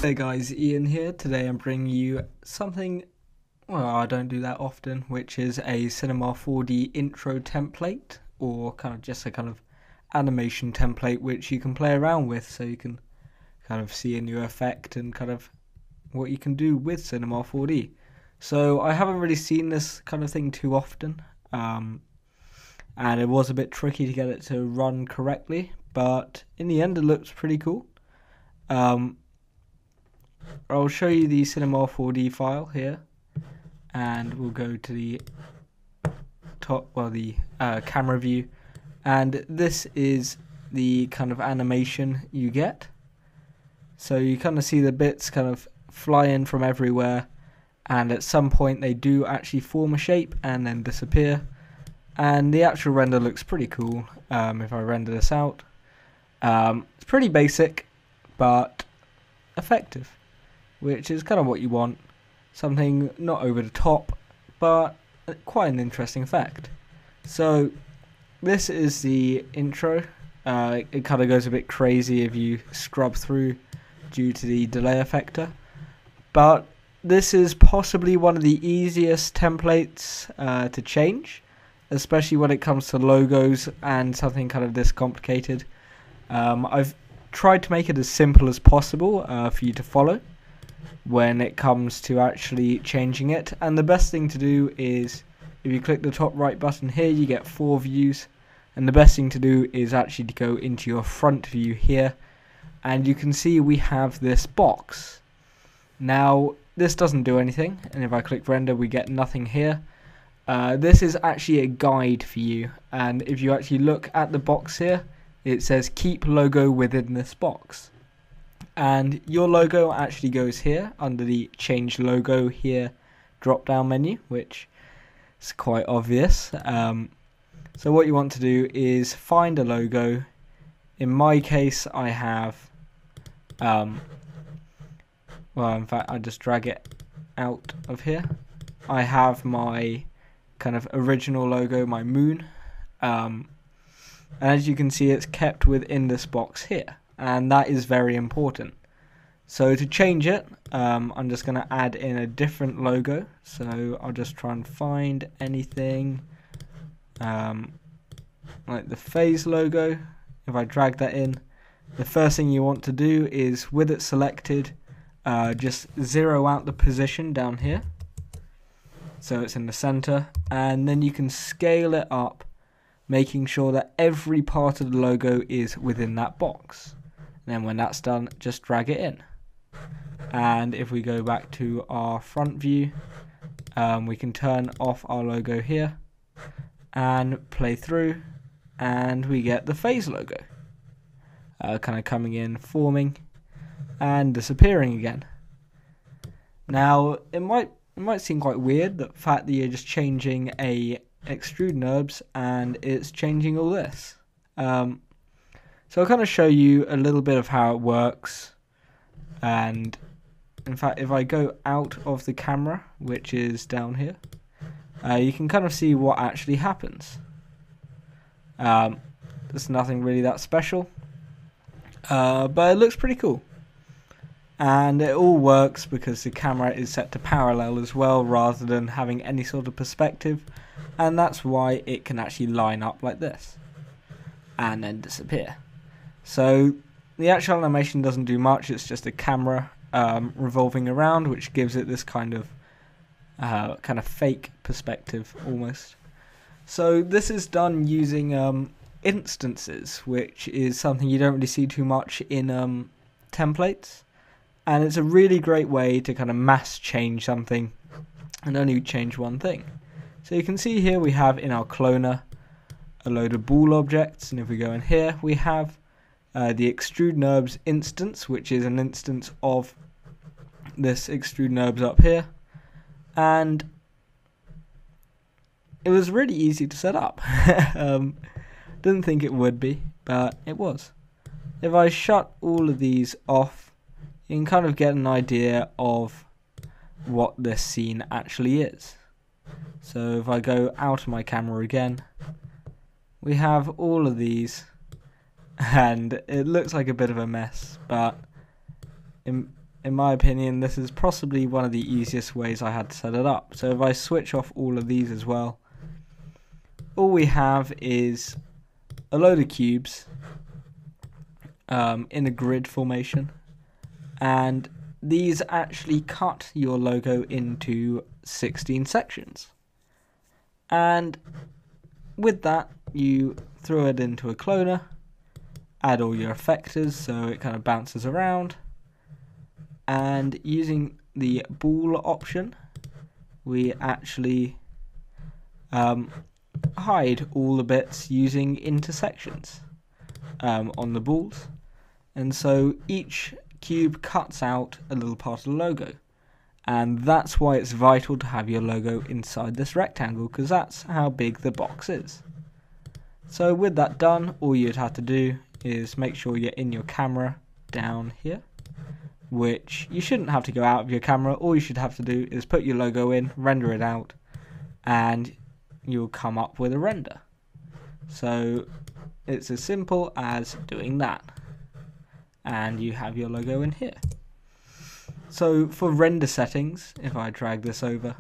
Hey guys, Ian here. Today I'm bringing you something, well, I don't do that often, which is a Cinema 4D intro template, or kind of just a kind of animation template which you can play around with, so you can kind of see a new effect and kind of what you can do with Cinema 4D. So I haven't really seen this kind of thing too often, and it was a bit tricky to get it to run correctly, but in the end it looks pretty cool. I'll show you the Cinema 4D file here, and we'll go to the top, well, the camera view, and this is the kind of animation you get. So you kind of see the bits kind of fly in from everywhere, and at some point they do actually form a shape and then disappear, and the actual render looks pretty cool. If I render this out, it's pretty basic but effective, which is kind of what you want. Something not over the top, but quite an interesting effect. So this is the intro. It kind of goes a bit crazy if you scrub through due to the delay effector, but this is possibly one of the easiest templates to change, especially when it comes to logos and something kind of this complicated. I've tried to make it as simple as possible for you to follow when it comes to actually changing it, and the best thing to do is if you click the top right button here, you get 4 views, and the best thing to do is actually to go into your front view here, and you can see we have this box. Now this doesn't do anything, and if I click render we get nothing here. This is actually a guide for you, and if you actually look at the box here, it says keep logo within this box, and your logo actually goes here under the change logo here drop down menu, which is quite obvious. So what you want to do is find a logo. In my case I have well, in fact I just drag it out of here. I have my kind of original logo, my moon, and as you can see it's kept within this box here, and that is very important. So to change it, I'm just going to add in a different logo. So I'll just try and find anything like the phase logo. If I drag that in, the first thing you want to do is, with it selected, just zero out the position down here so it's in the center, and then you can scale it up, making sure that every part of the logo is within that box. And then when that's done, just drag it in. And if we go back to our front view, we can turn off our logo here and play through, and we get the phase logo kind of coming in, forming and disappearing again. Now it might seem quite weird, the fact that you're just changing a extrude NURBS and it's changing all this. So I'll kind of show you a little bit of how it works, and in fact if I go out of the camera, which is down here, you can kind of see what actually happens. There's nothing really that special, but it looks pretty cool, and it all works because the camera is set to parallel as well rather than having any sort of perspective, and that's why it can actually line up like this and then disappear. So the actual animation doesn't do much, it's just a camera revolving around, which gives it this kind of fake perspective almost. So this is done using instances, which is something you don't really see too much in templates, and it's a really great way to kind of mass change something and only change one thing. So you can see here we have in our cloner a load of ball objects, and if we go in here we have the extrude NURBS instance, which is an instance of this extrude NURBS up here, and it was really easy to set up. Didn't think it would be, but it was. If I shut all of these off, you can kind of get an idea of what this scene actually is. So if I go out of my camera again, we have all of these, and it looks like a bit of a mess, but in in my opinion, this is possibly one of the easiest ways I had to set it up. So if I switch off all of these as well, all we have is a load of cubes in a grid formation, and these actually cut your logo into 16 sections. And with that, you throw it into a cloner, add all your effectors so it kind of bounces around, and using the ball option, we actually hide all the bits using intersections on the balls, and so each cube cuts out a little part of the logo. And that's why it's vital to have your logo inside this rectangle, because that's how big the box is. So with that done, all you'd have to do is make sure you're in your camera down here, which you shouldn't have to go out of your camera. All you should have to do is put your logo in, render it out, and you'll come up with a render. So it's as simple as doing that, and you have your logo in here. So for render settings, if I drag this over,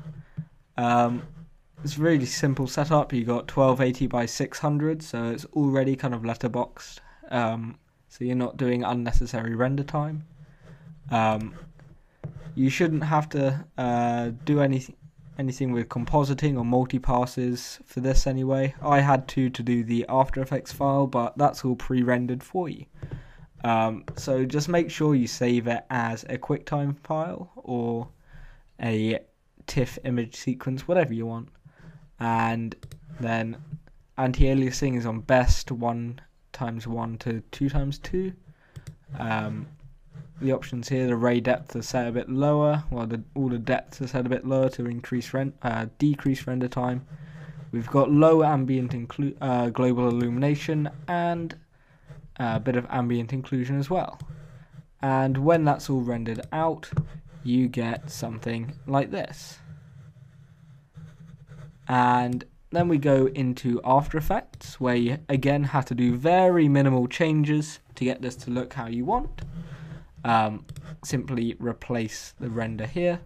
it's a really simple setup. You got 1280 by 600, so it's already kind of letterboxed, so you're not doing unnecessary render time. You shouldn't have to do anything with compositing or multi-passes for this anyway. I had to do the After Effects file, but that's all pre-rendered for you. So just make sure you save it as a QuickTime file or a TIFF image sequence, whatever you want. And then anti-aliasing is on best 1x1 to 2x2. The options here, the ray depth is set a bit lower, while all the depths are set a bit lower to increase decrease render time. We've got low ambient global illumination and a bit of ambient inclusion as well. And when that's all rendered out, you get something like this. And then we go into After Effects, where you again have to do very minimal changes to get this to look how you want. Simply replace the render here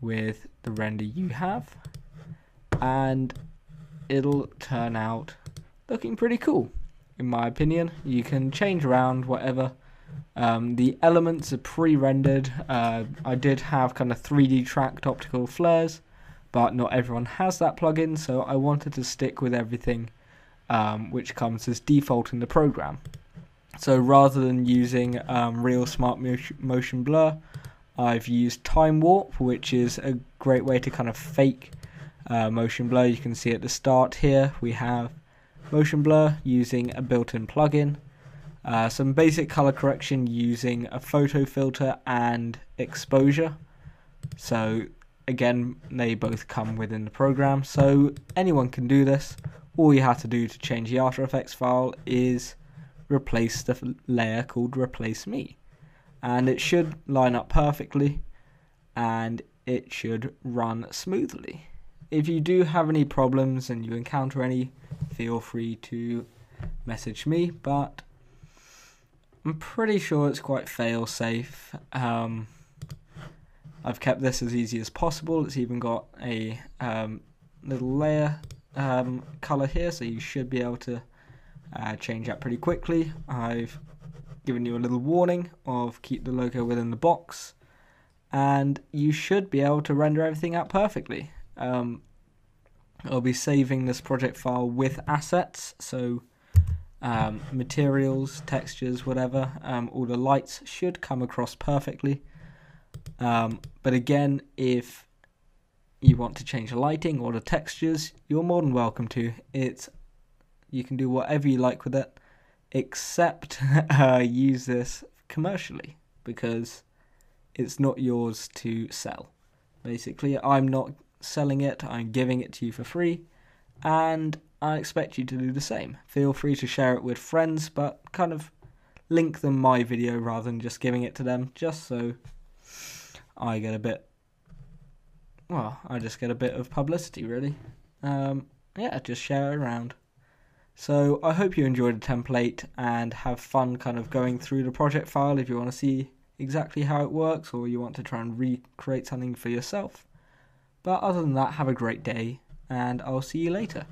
with the render you have, and it'll turn out looking pretty cool. In my opinion, you can change around whatever. The elements are pre-rendered. I did have kind of 3D tracked optical flares, but not everyone has that plugin, so I wanted to stick with everything which comes as default in the program. So rather than using real smart motion blur, I've used time warp, which is a great way to kind of fake motion blur. You can see at the start here we have motion blur using a built-in plugin, some basic color correction using a photo filter and exposure. So again, they both come within the program, so anyone can do this. All you have to do to change the After Effects file is replace the layer called Replace Me, and it should line up perfectly and it should run smoothly. If you do have any problems and you encounter any, feel free to message me, but I'm pretty sure it's quite fail safe. I've kept this as easy as possible. It's even got a little layer color here, so you should be able to change that pretty quickly. I've given you a little warning of keep the logo within the box, and you should be able to render everything out perfectly. I'll be saving this project file with assets, so materials, textures, whatever, all the lights should come across perfectly. But again, if you want to change the lighting or the textures, you're more than welcome to. You can do whatever you like with it, except use this commercially, because it's not yours to sell. Basically, I'm not selling it, I'm giving it to you for free, and I expect you to do the same. Feel free to share it with friends, but kind of link them my video rather than just giving it to them, just so I get a bit, well, I just get a bit of publicity, really. Yeah, just share it around. So I hope you enjoyed the template and have fun kind of going through the project file if you want to see exactly how it works, or you want to try and recreate something for yourself. But other than that, have a great day, and I'll see you later.